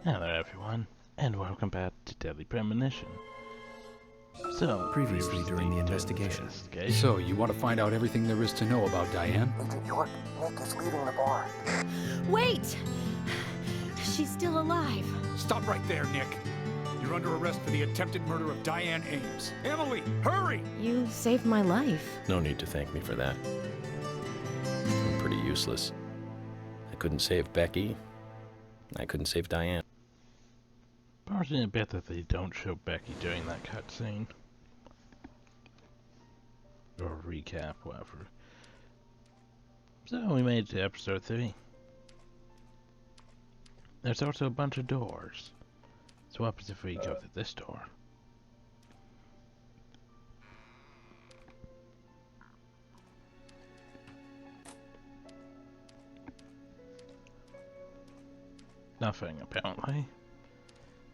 Hello everyone, and welcome back to Deadly Premonition. So, Previously during the investigation. So, you want to find out everything there is to know about Diane? Agent York, Nick is leaving the bar. Wait! She's still alive. Stop right there, Nick. You're under arrest for the attempted murder of Diane Ames. Emily, hurry! You saved my life. No need to thank me for that. I'm pretty useless. I couldn't save Becky. I couldn't save Diane. Probably better they don't show Becky during that cutscene. Or recap, whatever. So we made it to episode 3. There's also a bunch of doors. So what happens if we go through this door? Nothing, apparently.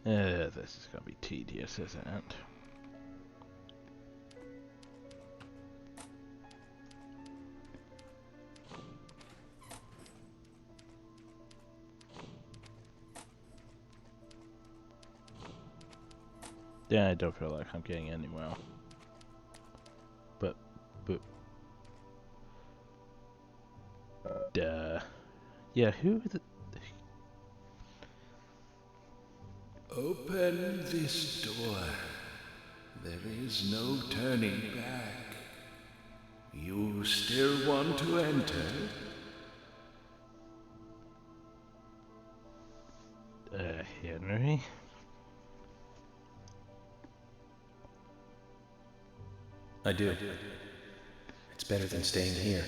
This is gonna be tedious, isn't it? Yeah, I don't feel like I'm getting anywhere. But, yeah, who the... Open this door. There is no turning back. You still want to enter? Henry? I do. It's better than staying here.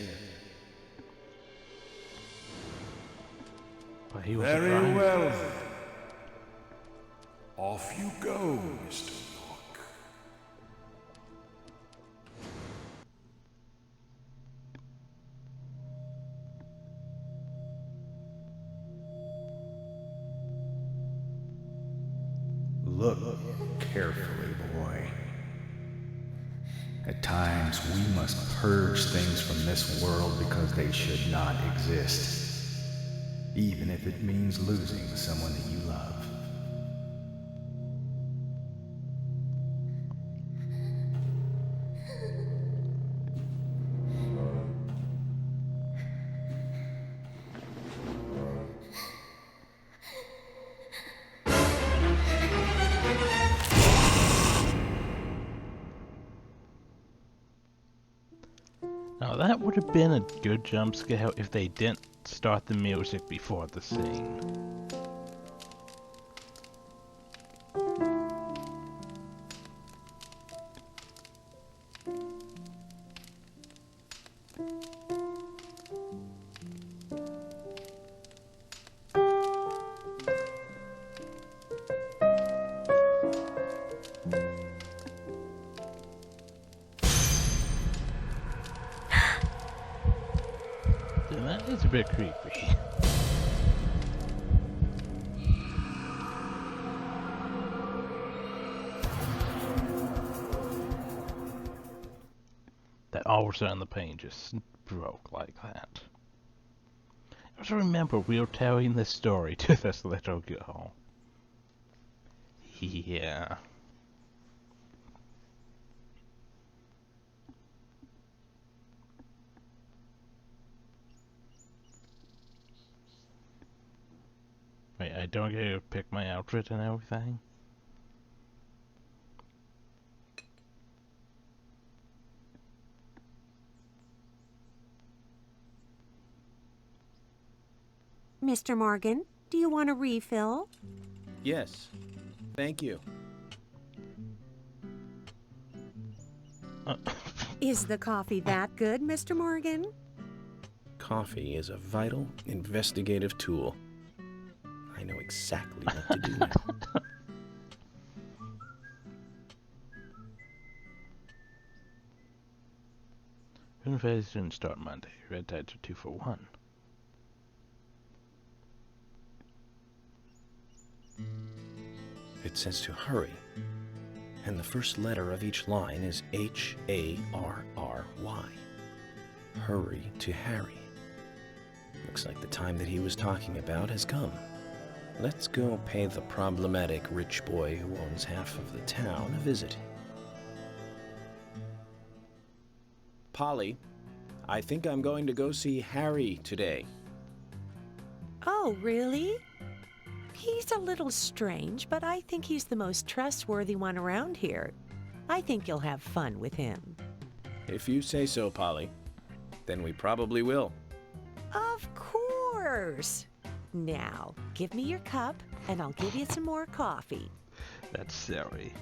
But he was Very right. well then. Off you go, Mr. York. Look carefully, boy. At times, we must purge things from this world because they should not exist. Even if it means losing someone that you love. Now that would have been a good jump scare if they didn't start the music before the scene. And that is a bit creepy. That all of a sudden the pain just broke like that. I also remember we were telling this story to this little girl. Yeah. Wait, I don't get to pick my outfit and everything? Mr. Morgan, do you want a refill? Yes. Thank you. Is the coffee that good, Mr. Morgan? Coffee is a vital investigative tool. I know exactly what to do now. Invasion start Monday. Red tides are 2 for 1. It says to hurry, and the first letter of each line is H-A-R-R-Y. Hurry to Harry. Looks like the time that he was talking about has come. Let's go pay the problematic rich boy who owns half of the town a visit. Polly, I think I'm going to go see Harry today. Oh, really? He's a little strange, but I think he's the most trustworthy one around here. I think you'll have fun with him. If you say so, Polly, then we probably will. Of course. Now, give me your cup, and I'll give you some more coffee. That's silly.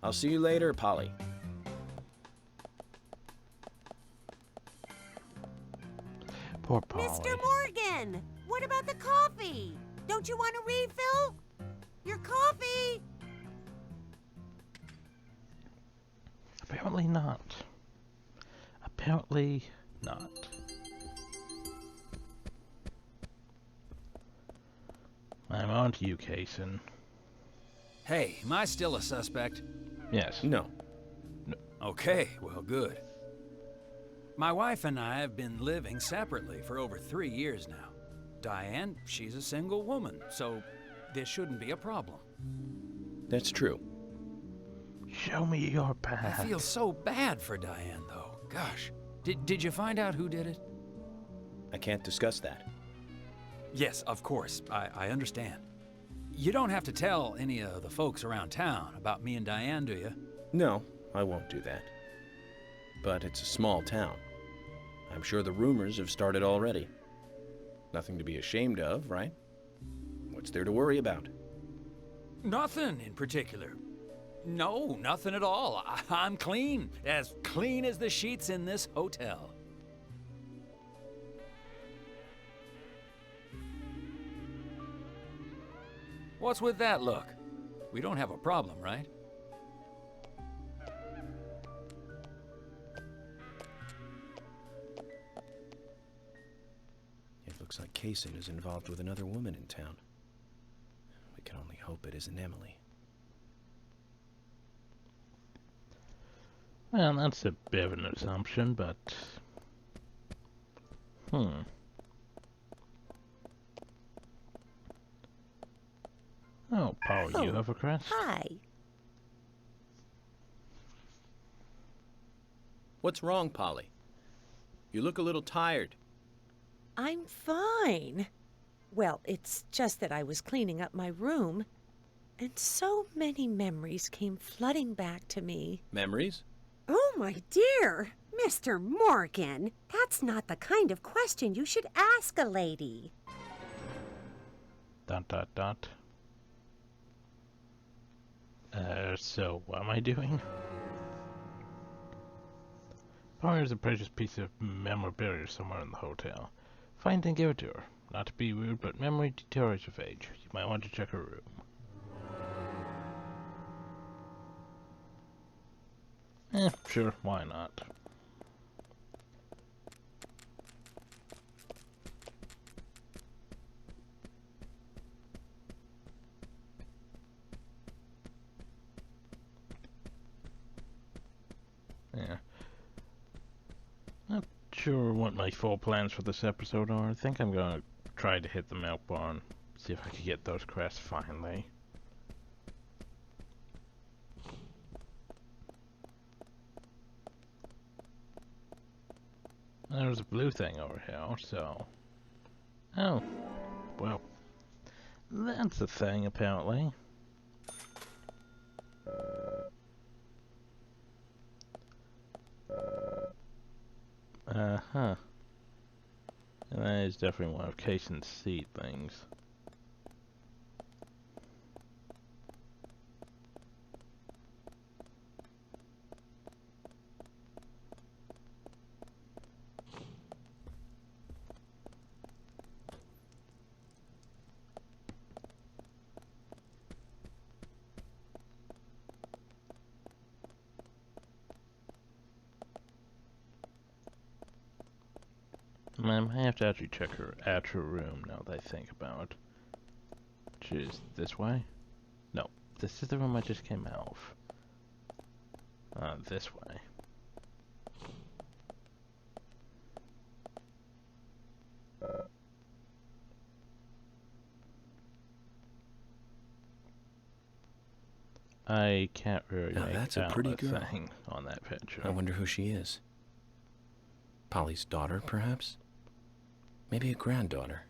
I'll see you later, Polly. Poor Polly. Mr. Morgan, what about the coffee? Don't you want a refill? Your coffee! Apparently not. Apparently not. I'm on to you, Kaysen. Hey, am I still a suspect? Yes. No. Okay, well, good. My wife and I have been living separately for over 3 years now. Diane, she's a single woman, so this shouldn't be a problem. That's true. Show me your path. I feel so bad for Diane, though. Gosh. Did you find out who did it? I can't discuss that. Yes, of course. I understand. You don't have to tell any of the folks around town about me and Diane, do you? No, I won't do that. But it's a small town. I'm sure the rumors have started already. Nothing to be ashamed of, right? What's there to worry about? Nothing in particular. No, nothing at all. I'm clean as the sheets in this hotel. What's with that look? We don't have a problem, right? It looks like Kaysen is involved with another woman in town. We can only hope it isn't Emily. Well, that's a bit of an assumption, but... Oh, Paul, you have a crest? Hi. What's wrong, Polly? You look a little tired. I'm fine. Well, it's just that I was cleaning up my room, and so many memories came flooding back to me. Memories? Oh, my dear! Mr. Morgan, that's not the kind of question you should ask a lady. ... So what am I doing? Probably there's a precious piece of memorabilia somewhere in the hotel. Find and give it to her. Not to be rude, but memory deteriorates with age. You might want to check her room. Sure, why not? Yeah. Not sure what my full plans for this episode are. I think I'm gonna try to hit the milk barn. See if I can get those crests finally. There's a blue thing over here, so... Oh. Well. That's a thing, apparently. Uh-huh. And that is definitely one of Kaysen's seed things. I might have to actually check her actual room now that I think about it. Which is this way? No, this is the room I just came out of. This way. I can't really Now make that's a out pretty a girl. thing on that picture. I wonder who she is. Polly's daughter, perhaps? Maybe a granddaughter.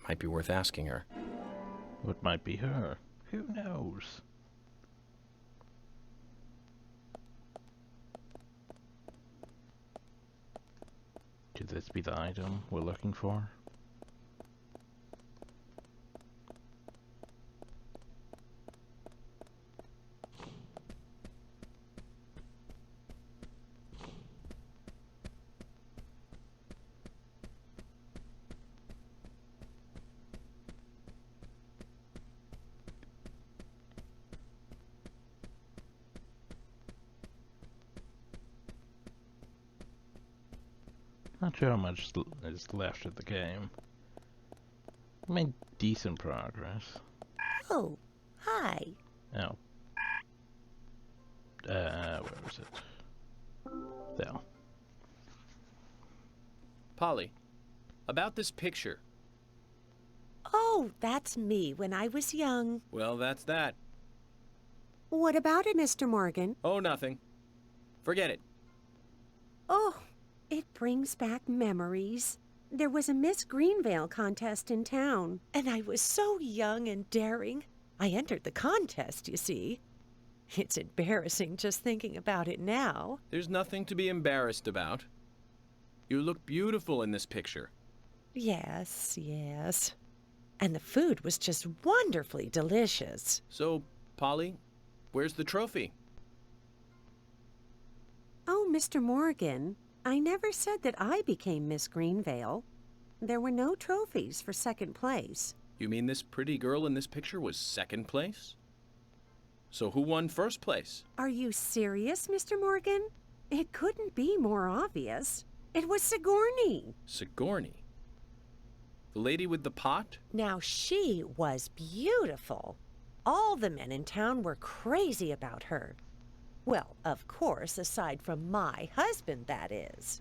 Might be worth asking her. What might be her? Who knows? Could this be the item we're looking for? Not sure how much is left of the game. Made decent progress. Oh, hi. Oh. Where was it? There. Polly, about this picture. Oh, that's me when I was young. Well, that's that. What about it, Mr. Morgan? Oh, nothing. Forget it. Oh, it brings back memories. There was a Miss Greenvale contest in town, and I was so young and daring. I entered the contest, you see. It's embarrassing just thinking about it now. There's nothing to be embarrassed about. You look beautiful in this picture. Yes, yes. And the food was just wonderfully delicious. So, Polly, where's the trophy? Oh, Mr. Morgan, I never said that I became Miss Greenvale. There were no trophies for second place. You mean this pretty girl in this picture was second place? So who won first place? Are you serious, Mr. Morgan? It couldn't be more obvious. It was Sigourney. Sigourney? The lady with the pot? Now, she was beautiful. All the men in town were crazy about her. Well, of course, aside from my husband, that is.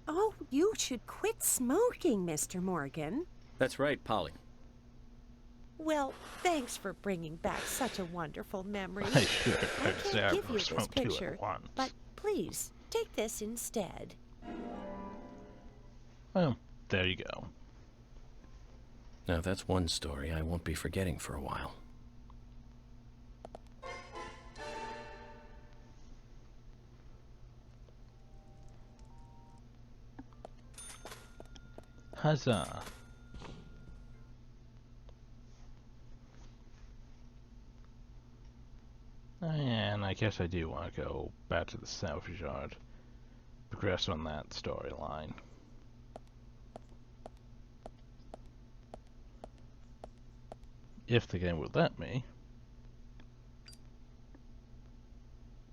Oh, you should quit smoking, Mr. Morgan. That's right, Polly. Well, thanks for bringing back such a wonderful memory. I should I have can't give you this smoked two picture, at once. but please, take this instead. Well, there you go. Now that's one story I won't be forgetting for a while. Huzzah. And I guess I do want to go back to the salvage yard. Progress on that storyline. If the game would let me.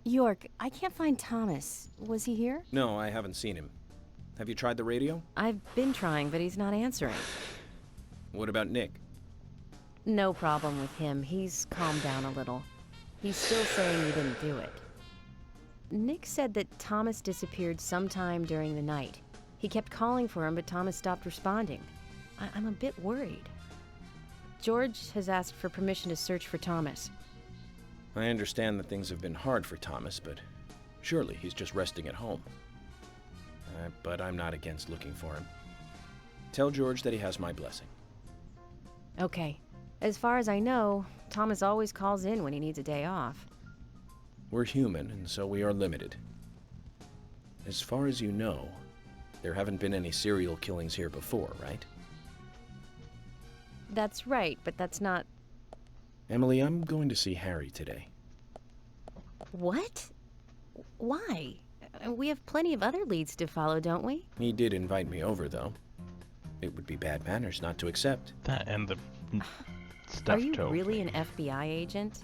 York, I can't find Thomas. Was he here? No, I haven't seen him. Have you tried the radio? I've been trying, but he's not answering. What about Nick? No problem with him. He's calmed down a little. He's still saying he didn't do it. Nick said that Thomas disappeared sometime during the night. He kept calling for him, but Thomas stopped responding. I'm a bit worried. George has asked for permission to search for Thomas. I understand that things have been hard for Thomas, but surely he's just resting at home. But I'm not against looking for him. Tell George that he has my blessing. Okay. As far as I know, Thomas always calls in when he needs a day off. We're human, and so we are limited. As far as you know, there haven't been any serial killings here before, right? That's right, but that's not... Emily, I'm going to see Harry today. What? Why? We have plenty of other leads to follow, don't we? He did invite me over, though. It would be bad manners not to accept. That and the stuff. Are you really an FBI agent?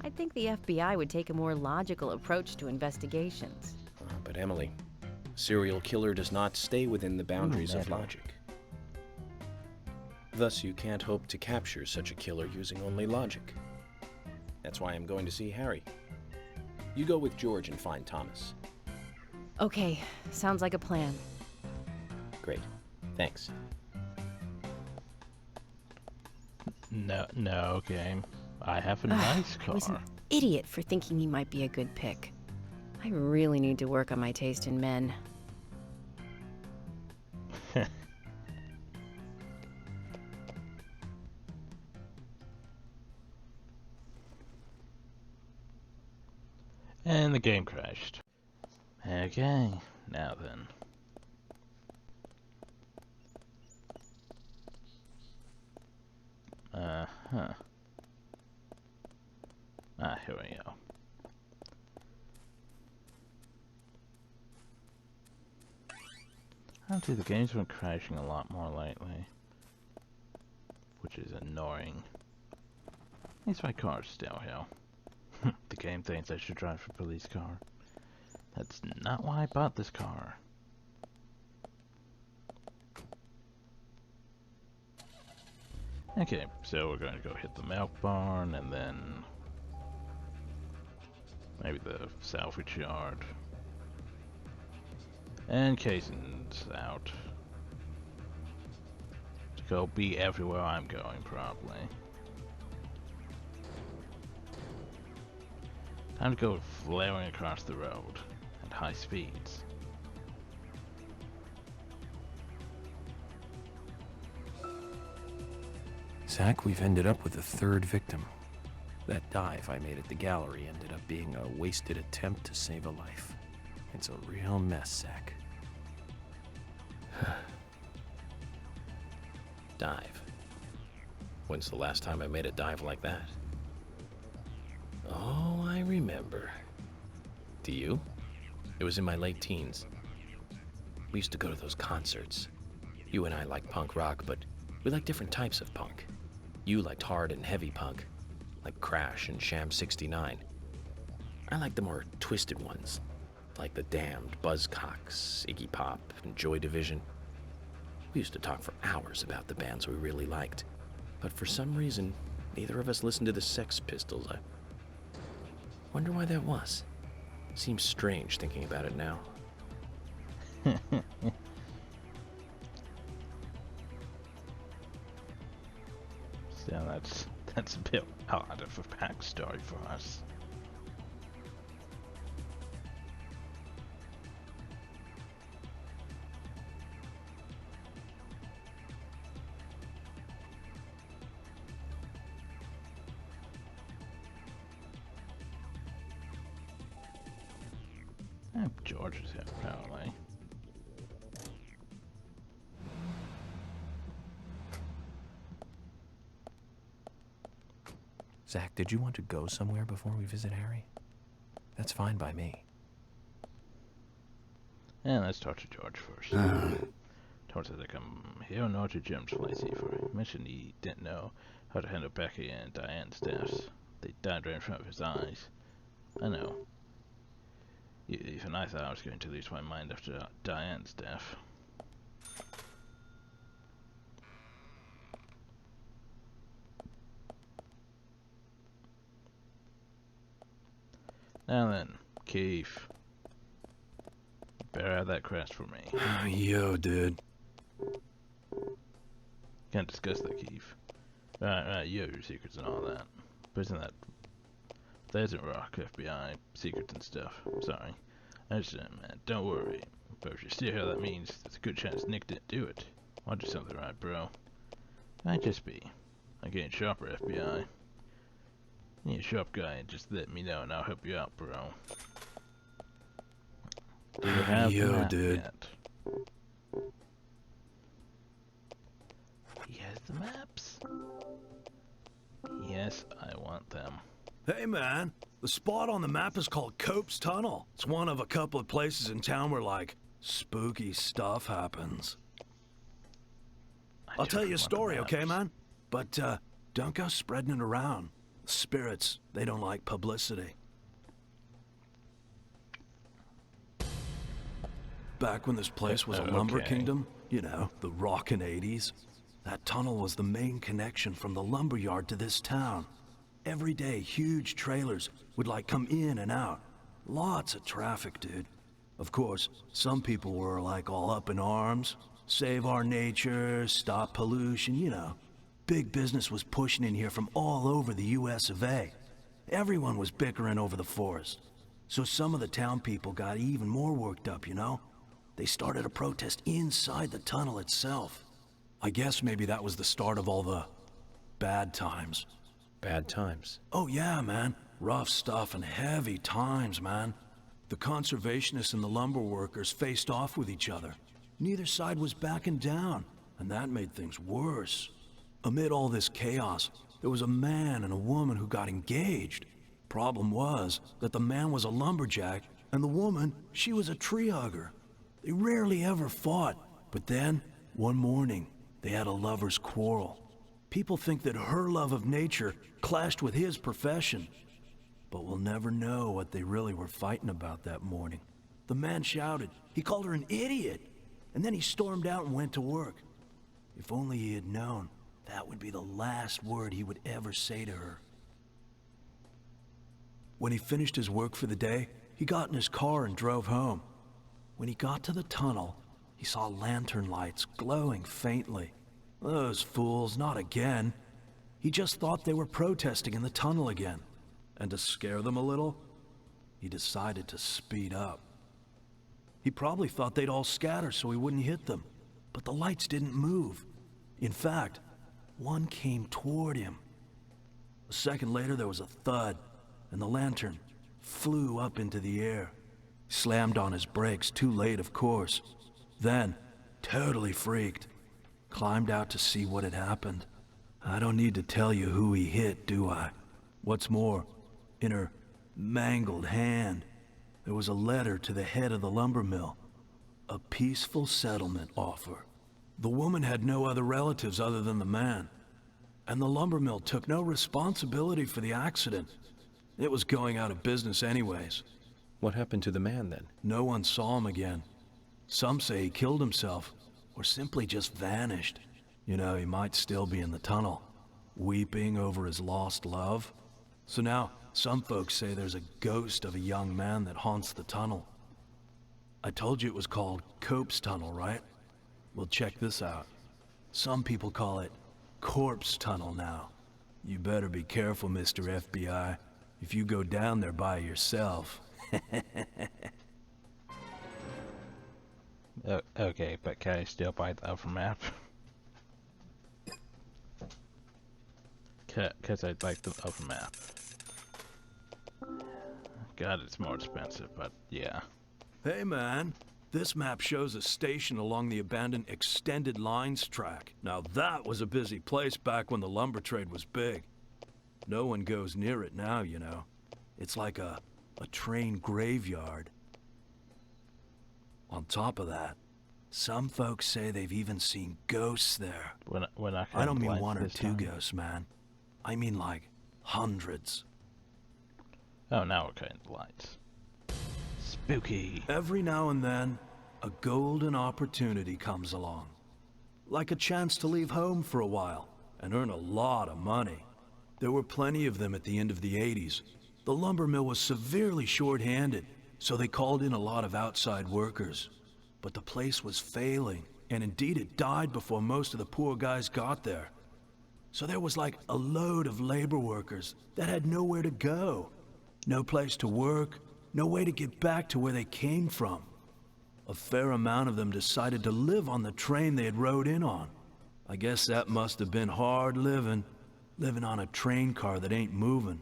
I think the FBI would take a more logical approach to investigations. But Emily, a serial killer does not stay within the boundaries of logic. Thus, you can't hope to capture such a killer using only logic. That's why I'm going to see Harry. You go with George and find Thomas. Okay, sounds like a plan. Great. Thanks. No game. I have a nice I car. was an idiot for thinking he might be a good pick. I really need to work on my taste in men. And the game crashed. Okay, now then. Uh-huh. Here we go. Actually, the game's been crashing a lot more lately, which is annoying. At least my car's still here. The game thinks I should drive a police car. That's not why I bought this car. Okay, so we're going to go hit the milk barn and then maybe the salvage yard. And Kaysen's out. To go be everywhere I'm going, probably. Time to go flaring across the road at high speeds. Zach, we've ended up with a third victim. That dive I made at the gallery ended up being a wasted attempt to save a life. It's a real mess, Zach. Dive. When's the last time I made a dive like that? Oh, I remember. Do you? It was in my late teens. We used to go to those concerts. You and I like punk rock, but we like different types of punk. You liked hard and heavy punk, like Crash and Sham 69. I like the more twisted ones, like The Damned, Buzzcocks, Iggy Pop, and Joy Division. We used to talk for hours about the bands we really liked, but for some reason, neither of us listened to the Sex Pistols. I wonder why that was. Seems strange thinking about it now. So that's a bit odd of a backstory for us. George is here, apparently. Zach, did you want to go somewhere before we visit Harry? That's fine by me. And let's talk to George first. George says I come here in order to Jim's place for a mission he didn't know how to handle Becky and Diane's deaths. They died right in front of his eyes. I know. Even I thought I was going to lose my mind after Diane's death. Now then, Keith. Better have that crest for me. Yo, dude. Can't discuss that, Keith. Right, you have your secrets and all that. But isn't that... That isn't rock, FBI, secrets and stuff. Sorry. I understand, man. Don't worry. But if you're still here, that means there's a good chance Nick didn't do it. I'll do something right, bro. Might just be. I'm getting sharper, FBI. You need a sharp guy, and just let me know and I'll help you out, bro. Do you have the map yet? He has the maps. Yes, I want them. Hey man, the spot on the map is called Cope's Tunnel. It's one of a couple of places in town where, like, spooky stuff happens. I'll tell you a story, okay, man? But, don't go spreading it around. Spirits, they don't like publicity. Back when this place was a lumber kingdom, you know, the rockin' 80s, that tunnel was the main connection from the lumber yard to this town. Every day, huge trailers would, like, come in and out. Lots of traffic, dude. Of course, some people were, like, all up in arms. Save our nature, stop pollution, you know. Big business was pushing in here from all over the US of A. Everyone was bickering over the forest. So some of the town people got even more worked up, you know? They started a protest inside the tunnel itself. I guess maybe that was the start of all the bad times. Bad times? Oh yeah, man. Rough stuff and heavy times, man. The conservationists and the lumber workers faced off with each other. Neither side was backing down, and that made things worse. Amid all this chaos, there was a man and a woman who got engaged. Problem was that the man was a lumberjack, and the woman, she was a tree hugger. They rarely ever fought, but then, one morning, they had a lover's quarrel. People think that her love of nature clashed with his profession. But we'll never know what they really were fighting about that morning. The man shouted. He called her an idiot. And then he stormed out and went to work. If only he had known, that would be the last word he would ever say to her. When he finished his work for the day, he got in his car and drove home. When he got to the tunnel, he saw lantern lights glowing faintly. Those fools, not again. He just thought they were protesting in the tunnel again. And to scare them a little, he decided to speed up. He probably thought they'd all scatter so he wouldn't hit them, but the lights didn't move. In fact, one came toward him. A second later, there was a thud, and the lantern flew up into the air. He slammed on his brakes, too late, of course. Then, totally freaked, climbed out to see what had happened. I don't need to tell you who he hit, do I? What's more, in her mangled hand, there was a letter to the head of the lumber mill. A peaceful settlement offer. The woman had no other relatives other than the man. And the lumber mill took no responsibility for the accident. It was going out of business anyways. What happened to the man then? No one saw him again. Some say he killed himself, or simply just vanished. You know, he might still be in the tunnel, weeping over his lost love. So now, some folks say there's a ghost of a young man that haunts the tunnel. I told you it was called Cope's Tunnel, right? Well, check this out. Some people call it Corpse Tunnel now. You better be careful, Mr. FBI, if you go down there by yourself. Okay, but can I still buy the other map? Cause I'd like the other map. God, it's more expensive, but yeah. Hey man, this map shows a station along the abandoned extended lines track. Now that was a busy place back when the lumber trade was big. No one goes near it now, you know. It's like a train graveyard. On top of that, some folks say they've even seen ghosts there. I don't mean one or two ghosts, man. I mean like hundreds. Oh, now we're cutting the lights. Spooky. Every now and then, a golden opportunity comes along. Like a chance to leave home for a while and earn a lot of money. There were plenty of them at the end of the 80s. The lumber mill was severely short-handed, so they called in a lot of outside workers. But the place was failing, and indeed it died before most of the poor guys got there. So there was like a load of labor workers that had nowhere to go. No place to work, no way to get back to where they came from. A fair amount of them decided to live on the train they had rode in on. I guess that must have been hard living on a train car that ain't moving.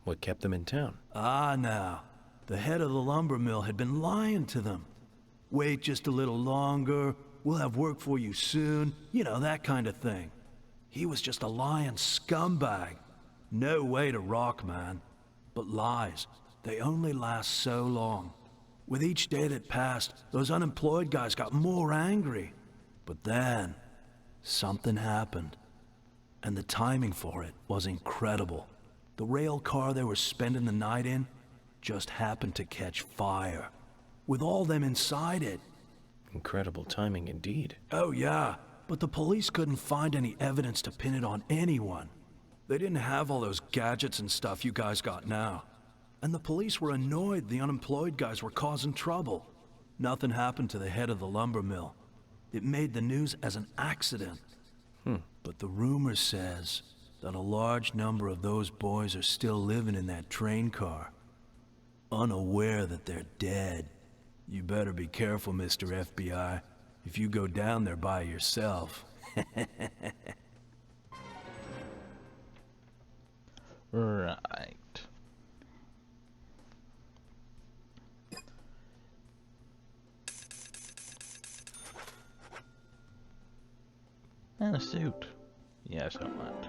What kept them in town? Ah, now, the head of the lumber mill had been lying to them. Wait just a little longer, we'll have work for you soon, you know, that kind of thing. He was just a lying scumbag. No way to rock, man. But lies, they only last so long. With each day that passed, those unemployed guys got more angry. But then, something happened. And the timing for it was incredible. The rail car they were spending the night in just happened to catch fire, with all them inside it. Incredible timing indeed. Oh yeah, but the police couldn't find any evidence to pin it on anyone. They didn't have all those gadgets and stuff you guys got now. And the police were annoyed the unemployed guys were causing trouble. Nothing happened to the head of the lumber mill. It made the news as an accident. But the rumor says that a large number of those boys are still living in that train car, unaware that they're dead. You better be careful, Mr. FBI, if you go down there by yourself. Right. And a suit. Yes, I want.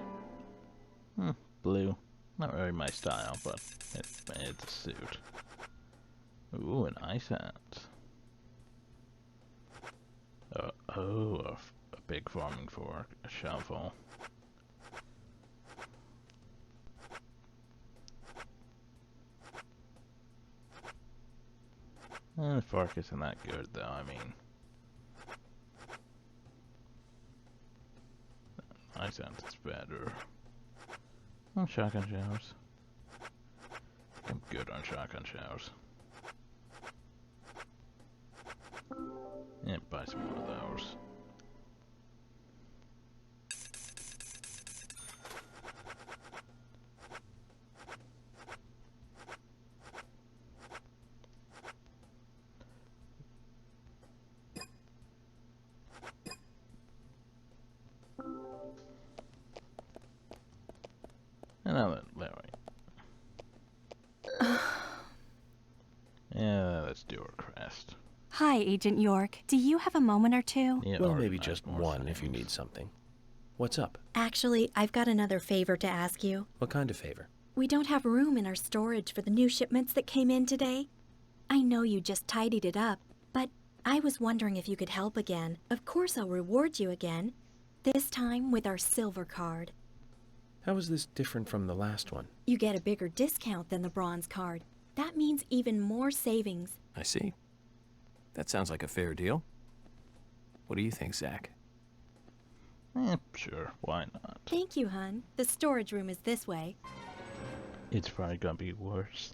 Blue. Not really my style, but it's a suit. Ooh, an ice hat. A big farming fork, a shovel. The fork isn't that good, though, I mean. Ice hat is better. Shotgun shells. I'm good on shotgun shells. Yeah, buy some more of those. And now that way. Yeah, let's do our crest. Hi, Agent York. Do you have a moment or two? Yeah, Well, maybe just one if you need something. What's up? Actually, I've got another favor to ask you. What kind of favor? We don't have room in our storage for the new shipments that came in today. I know you just tidied it up, but I was wondering if you could help again. Of course I'll reward you again. This time with our silver card. How is this different from the last one? You get a bigger discount than the bronze card. That means even more savings. I see. That sounds like a fair deal. What do you think, Zach? Sure, why not? Thank you, hun. The storage room is this way. It's probably gonna be worse.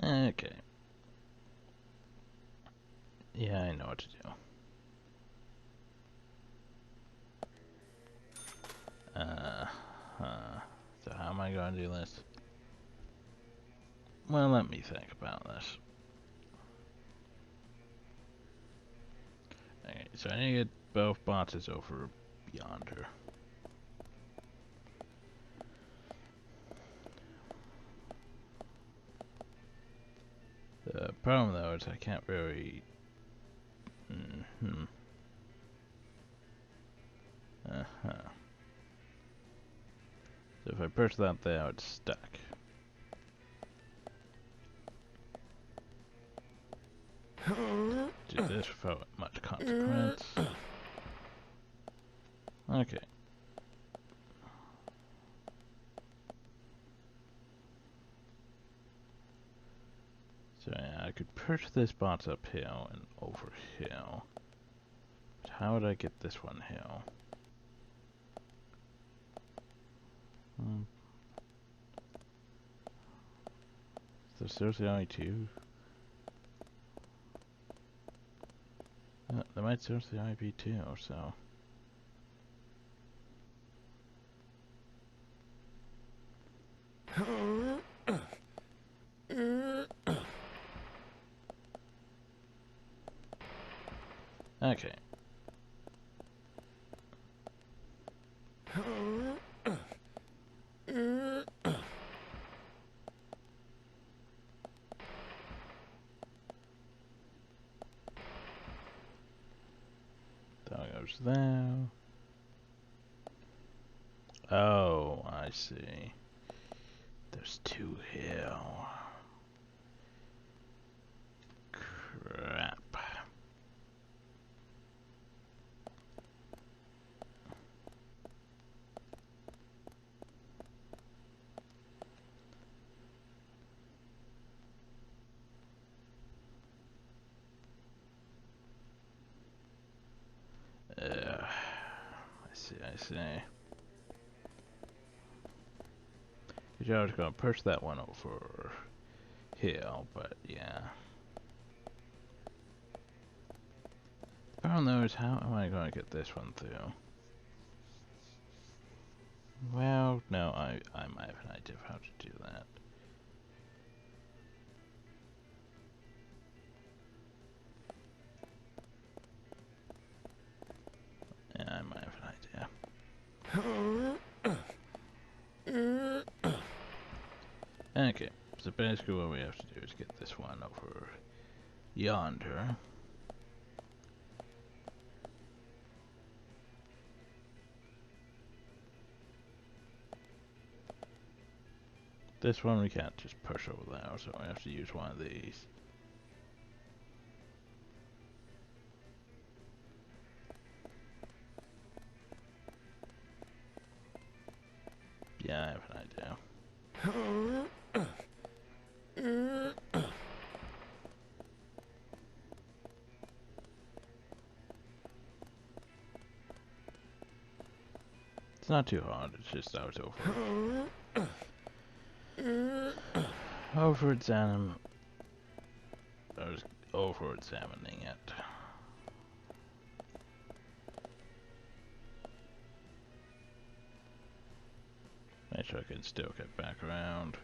Okay. Yeah, I know what to do. So how am I going to do this? Well, let me think about this. Okay, so I need to get both boxes over yonder. The problem though is I can't really... So if I push that there, it's stuck. Do this without much consequence. Okay. So yeah, I could push this box uphill and overhill. But how would I get this one hill? Is there seriously only two? There might seriously only be two, so... Okay. That goes there. Oh, I see. There's two here. Crap. I see. You're just gonna push that one over hill, but yeah. The problem though is, how am I going to get this one through? Well, no, I might have an idea of how to do that. Yeah, I might have an idea. Okay, so basically what we have to do is get this one over yonder. This one we can't just push over there, so we have to use one of these. Yeah, I have an idea. It's not too hard, it's just I was over-examining it. Make sure I can still get back around.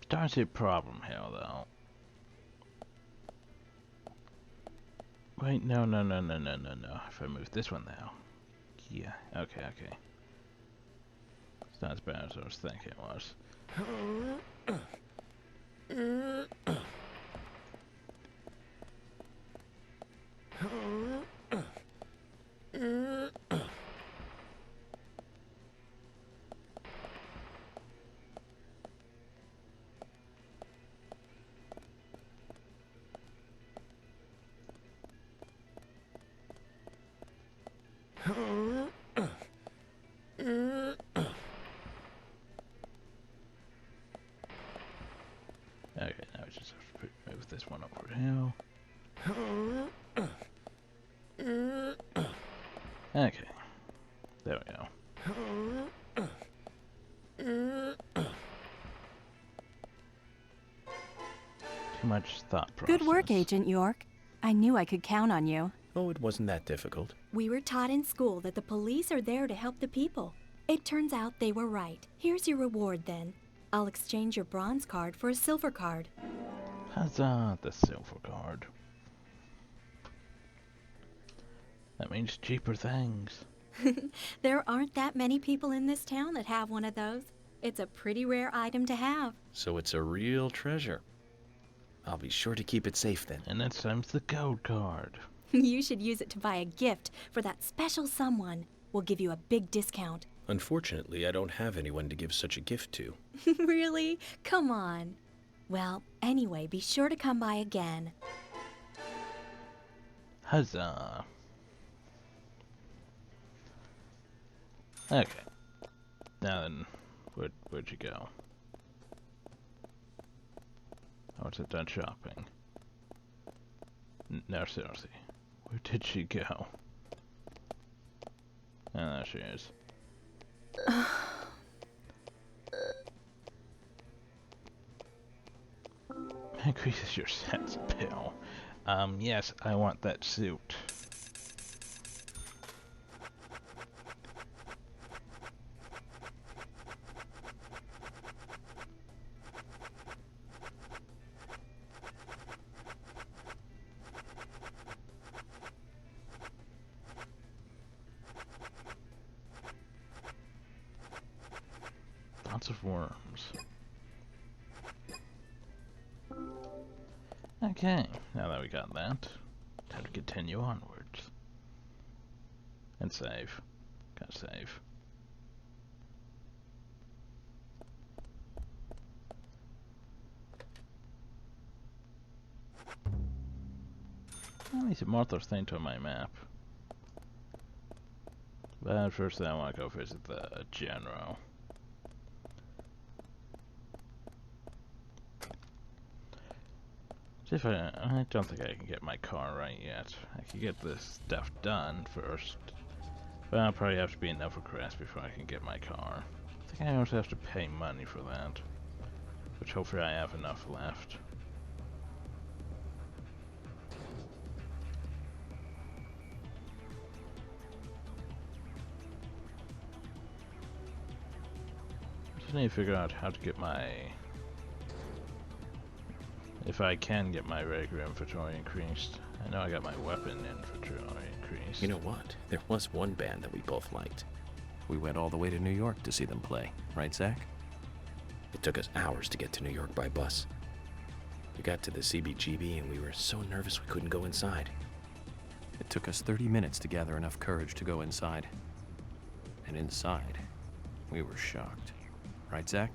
Starting to see a problem here, though. Wait, no. If I move this one now. Yeah, okay. It's not as bad as I was thinking it was. Okay, now we just have to move this one over here. Okay, there we go. Too much thought process. Good work, Agent York. I knew I could count on you. Oh, it wasn't that difficult. We were taught in school that the police are there to help the people. It turns out they were right. Here's your reward, then. I'll exchange your bronze card for a silver card. Huzzah, the silver card. That means cheaper things. There aren't that many people in this town that have one of those. It's a pretty rare item to have. So it's a real treasure. I'll be sure to keep it safe then. And next time's the gold card. You should use it to buy a gift for that special someone. We'll give you a big discount. Unfortunately, I don't have anyone to give such a gift to. Really? Come on. Well, anyway, be sure to come by again. Huzzah. Okay. Now then, where'd you go? I was done shopping. No, seriously. Where did she go? Oh, there she is. Increases your sense pill. Yes, I want that suit. Lots of worms. Okay, now that we got that, time to continue onwards. And save. Gotta save. I need some more things on my map. But first I want to go visit the general. If I don't think I can get my car right yet. I can get this stuff done first. But I'll probably have to be in Nevercrest before I can get my car. I think I also have to pay money for that. Which hopefully I have enough left. Just need to figure out how to get my... if I can get my regular inventory increased. I know I got my weapon inventory increased. You know what? There was one band that we both liked. We went all the way to New York to see them play, right, Zach? It took us hours to get to New York by bus. We got to the CBGB and we were so nervous we couldn't go inside. It took us 30 minutes to gather enough courage to go inside. And inside, we were shocked. Right, Zach?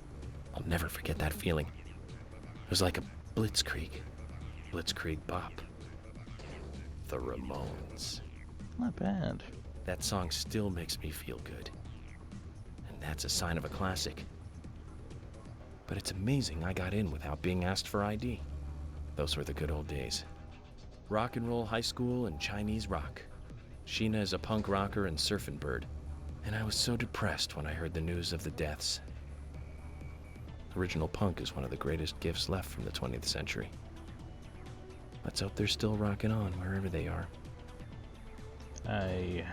I'll never forget that feeling. It was like a blitzkrieg. Blitzkrieg bop. The Ramones. Not bad. That song still makes me feel good. And that's a sign of a classic. But it's amazing I got in without being asked for ID. Those were the good old days. Rock and roll high school and Chinese rock. Sheena is a punk rocker and surfing bird. And I was so depressed when I heard the news of the deaths. Original punk is one of the greatest gifts left from the 20th century. Let's hope they're still rocking on wherever they are. I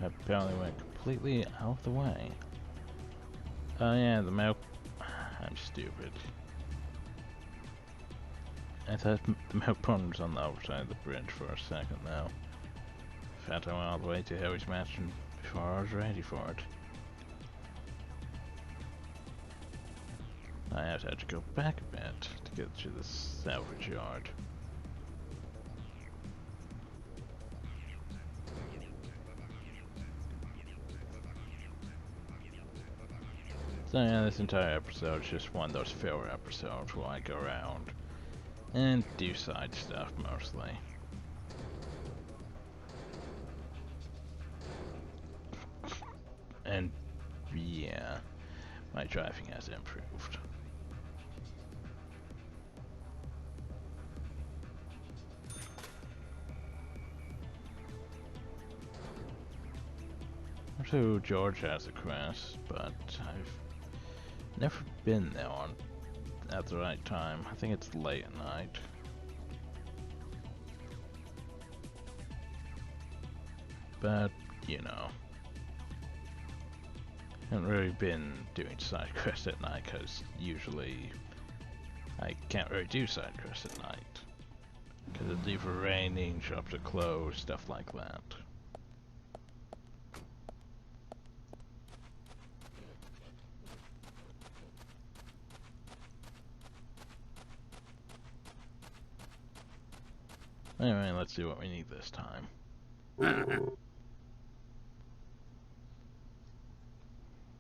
apparently went completely out of the way. Oh yeah, the milk... I'm stupid. I thought the milk pond was on the other side of the bridge for a second now. In fact, I went all the way to Harry's mansion before I was ready for it. I have to go back a bit to get to the salvage yard. So yeah, this entire episode is just one of those filler episodes where I go around and do side stuff mostly. And yeah, my driving has improved. So George has a quest, but I've never been there at the right time. I think it's late at night. But, you know, I haven't really been doing side quests at night because usually I can't really do side quests at night. Because it's either raining, shops are closed, stuff like that. Anyway, let's see what we need this time.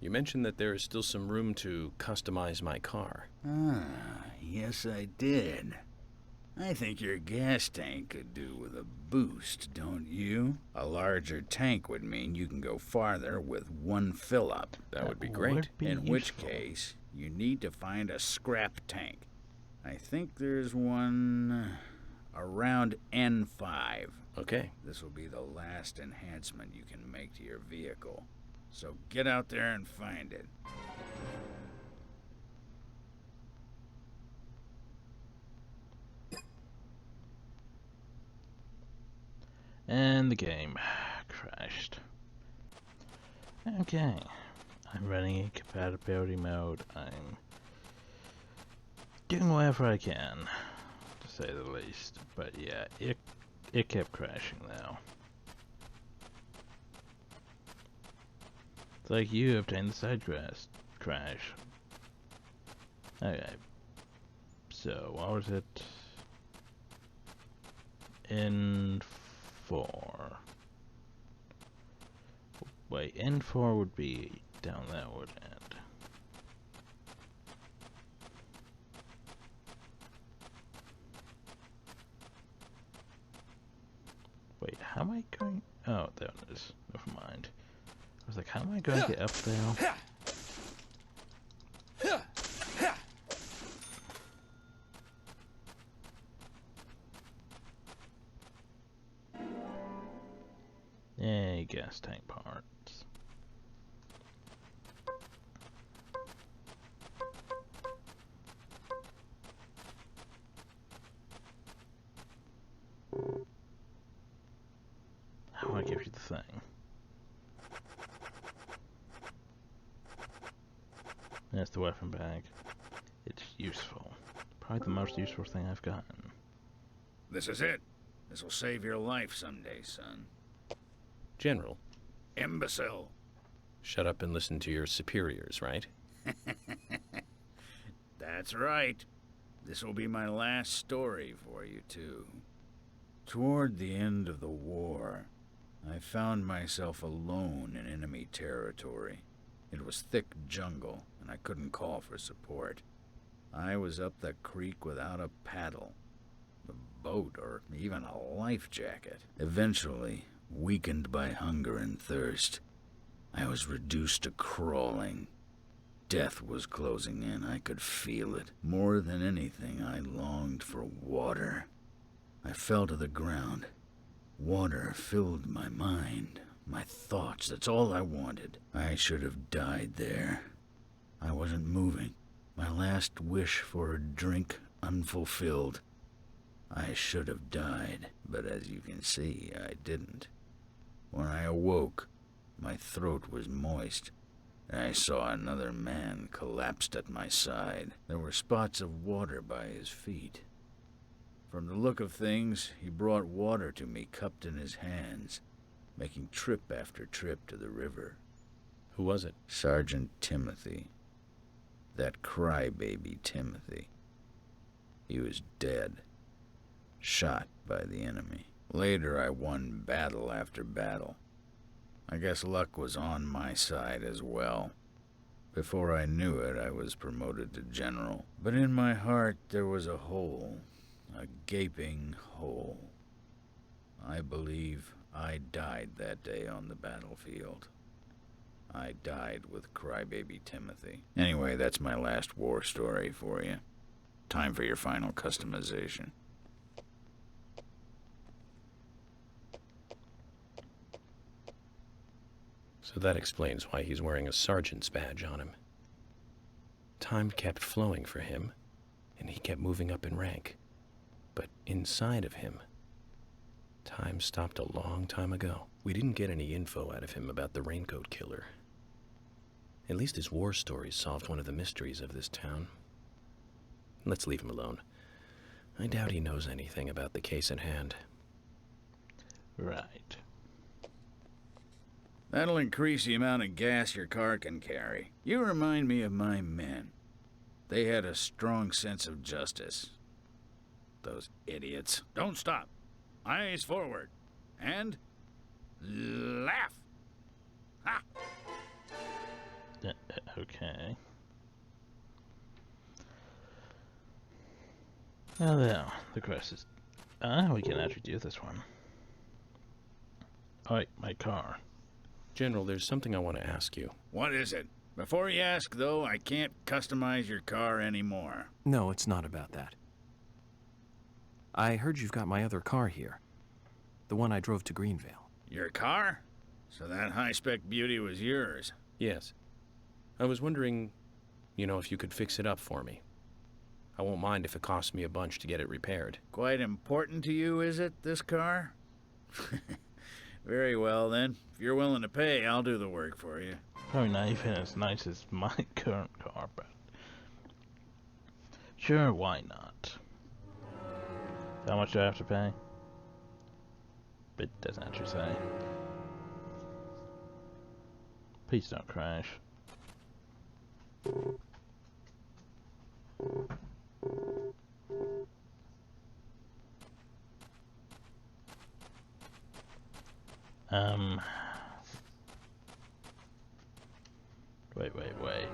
You mentioned that there is still some room to customize my car. Yes I did. I think your gas tank could do with a boost, don't you? A larger tank would mean you can go farther with one fill-up. That would be great. In which case, you need to find a scrap tank. I think there's one around N5. Okay. This will be the last enhancement you can make to your vehicle. So get out there and find it. And the game crashed. Okay. I'm running in compatibility mode. I'm doing whatever I can, to say the least. But yeah, it kept crashing though. It's like you obtained the side quest. Crash. Okay. So, what was it? N4. Wait, N4 would be down that wood end. Wait, how am I going? Oh, there it is. Never mind. I was like, how am I going to get up there? There's the weapon bag. It's useful. Probably the most useful thing I've gotten. This is it. This will save your life someday, son. General. Imbecile. Shut up and listen to your superiors, right? That's right. This will be my last story for you, too. Toward the end of the war, I found myself alone in enemy territory. It was thick jungle, and I couldn't call for support. I was up the creek without a paddle, a boat, or even a life jacket. Eventually, weakened by hunger and thirst, I was reduced to crawling. Death was closing in. I could feel it. More than anything, I longed for water. I fell to the ground. Water filled my mind, my thoughts. That's all I wanted. I should have died there. I wasn't moving. My last wish for a drink unfulfilled. I should have died, but as you can see, I didn't. When I awoke, my throat was moist. I saw another man collapsed at my side. There were spots of water by his feet. From the look of things, he brought water to me cupped in his hands, making trip after trip to the river. Who was it? Sergeant Timothy. That crybaby Timothy. He was dead, shot by the enemy. Later, I won battle after battle. I guess luck was on my side as well. Before I knew it, I was promoted to general. But in my heart, there was a hole, a gaping hole. I believe I died that day on the battlefield. I died with crybaby Timothy. Anyway, that's my last war story for you. Time for your final customization. So that explains why he's wearing a sergeant's badge on him. Time kept flowing for him, and he kept moving up in rank. But inside of him, time stopped a long time ago. We didn't get any info out of him about the Raincoat Killer. At least his war stories solved one of the mysteries of this town. Let's leave him alone. I doubt he knows anything about the case at hand. Right. That'll increase the amount of gas your car can carry. You remind me of my men. They had a strong sense of justice. Those idiots. Don't stop. Eyes forward. And laugh. Ha! Okay. Well, now, the question is, we can actually do this one. Alright, my car. General, there's something I want to ask you. What is it? Before you ask, though, I can't customize your car anymore. No, it's not about that. I heard you've got my other car here. The one I drove to Greenvale. Your car? So that high-spec beauty was yours? Yes. I was wondering, if you could fix it up for me. I won't mind if it costs me a bunch to get it repaired. Quite important to you, is it, this car? Very well, then. If you're willing to pay, I'll do the work for you. Probably not even as nice as my current car, but... Sure, why not? How much do I have to pay? It doesn't actually say. Please don't crash. Wait.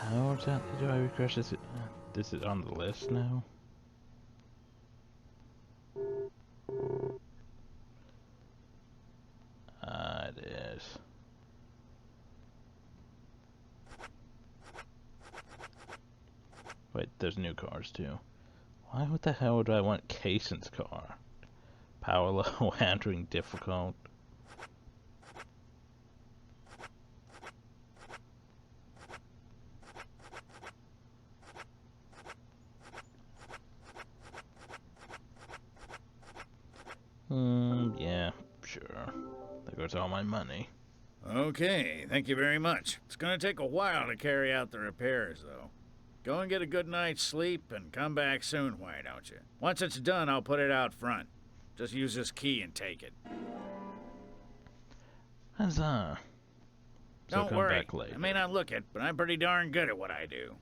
How exactly do I refresh this? This is on the list now? It is. Wait, there's new cars too. Why the hell would I want Kaysen's car? Power low, handling difficult. goes all my money. Okay, thank you very much. It's gonna take a while to carry out the repairs, though. Go and get a good night's sleep and come back soon, why don't you? Once it's done, I'll put it out front. Just use this key and take it. Huzzah. So Don't come worry, back later. I may not look it, but I'm pretty darn good at what I do.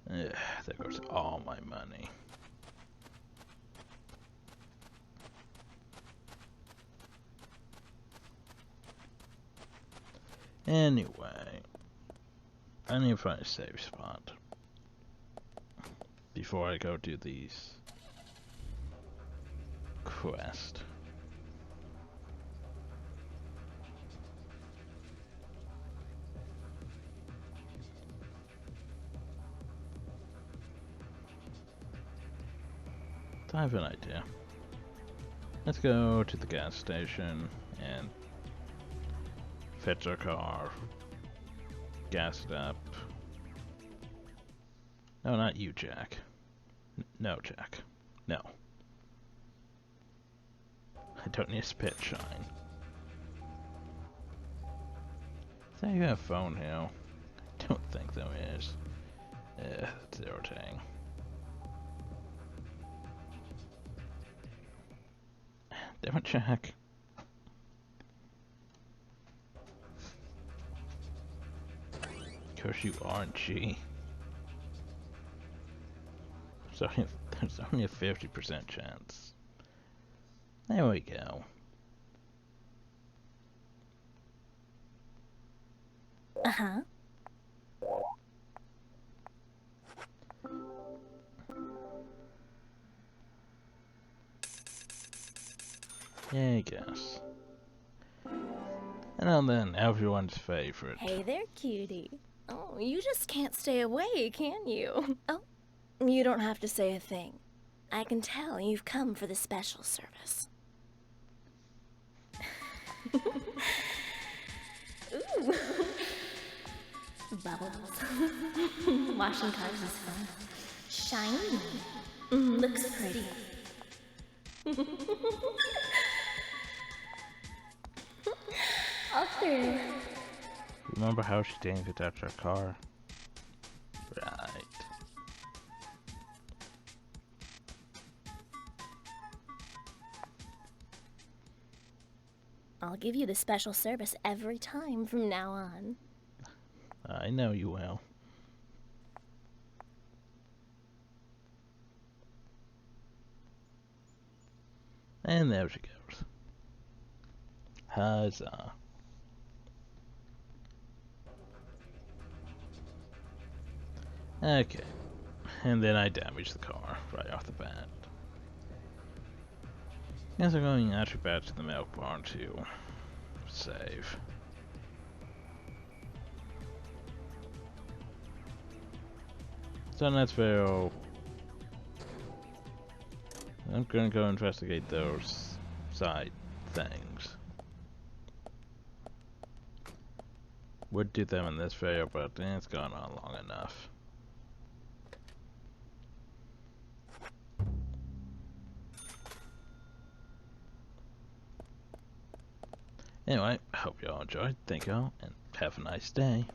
Ugh, there goes all my money. Anyway, I need to find a safe spot before I go do these quests. I have an idea. Let's go to the gas station and fetch our car, gas it up. No, not you, Jack. No, Jack. No. I don't need a spit shine. Is that even a phone here? I don't think there is. That's irritating. Damn it, Jack. Of course you aren't, G. There's only a 50% chance. There we go. Uh-huh. Yeah, I guess. And then everyone's favorite. Hey there, cutie. Oh, you just can't stay away, can you? Oh, you don't have to say a thing. I can tell you've come for the special service. Ooh. Bubbles. Washing cars is fun. Shiny. Looks pretty. All through. Remember how she didn't get touch her car? Right. I'll give you the special service every time from now on. I know you will. And there she goes. Huzzah. Okay. And then I damaged the car right off the bat. Guess I'm going actually back to the milk barn to save. So that's very. I'm gonna go investigate those side things. Would do them in this video, but it's gone on long enough. Anyway, I hope y'all enjoyed. Thank y'all, and have a nice day.